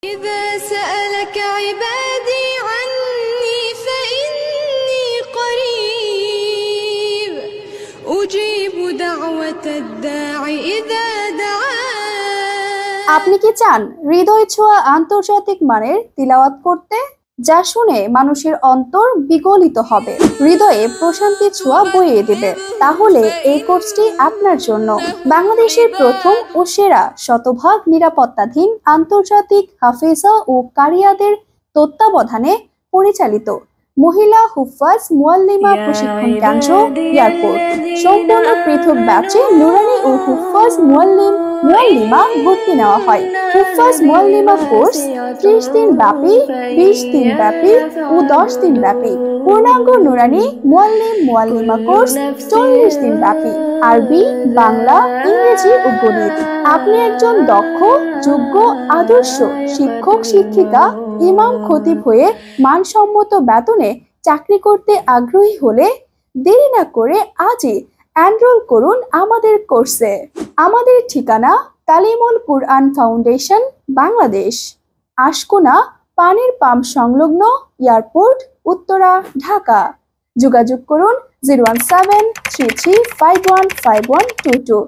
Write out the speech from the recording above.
إذا سألك عبادي عني فإني قريب أجيب دعوة الداع إذا دعان। আপনি কি চান হৃদয় ছোঁয়া আন্তর্জাতিক মানের তিলাওয়াত করতে, যা শুনে মানুষের অন্তর বিগলিত হবে, হৃদয়ে প্রশান্তি ছোঁয়া বইয়ে দেবে? তাহলে এই কোর্সটি আপনার জন্য। বাংলাদেশের প্রথম ও সেরা শতভাগ নিরাপত্তাধীন আন্তর্জাতিক হাফেজা ও কারিয়াদের তত্ত্বাবধানে পরিচালিত মহিলা হুফাজ মুআল্লিমা প্রশিক্ষণ কেন্দ্র এয়ারপোর্ট। সম্পূর্ণ পৃথক ব্যাচে নুরানি ও হুফাজ মুআল্লিমা ভর্তি নেওয়া হয়। হুফাজ মুআল্লিমা কোর্স 30 দিন ব্যাপী, 20 দিন ব্যাপী ও 10 দিন ব্যাপী। পূর্ণাঙ্গ নুরানি মুআল্লিমা কোর্স 40 দিন ব্যাপী, আরবি, বাংলা, ইংরেজি ও গণিত। আপনি একজন দক্ষ, যোগ্য, আদর্শ শিক্ষক শিক্ষিকা, ইমাম খতিব হয়ে মানসম্মত বেতনে চাকরি করতে আগ্রহী হলে দেরি না করে আজই এনরোল করুন আমাদের কোর্সে। আমাদের ঠিকানা তালিমুল কুরআন ফাউন্ডেশন, বাংলাদেশ, আশকোনা পানির পাম্প সংলগ্ন, এয়ারপোর্ট, উত্তরা, ঢাকা। যোগাযোগ করুন 01733515122।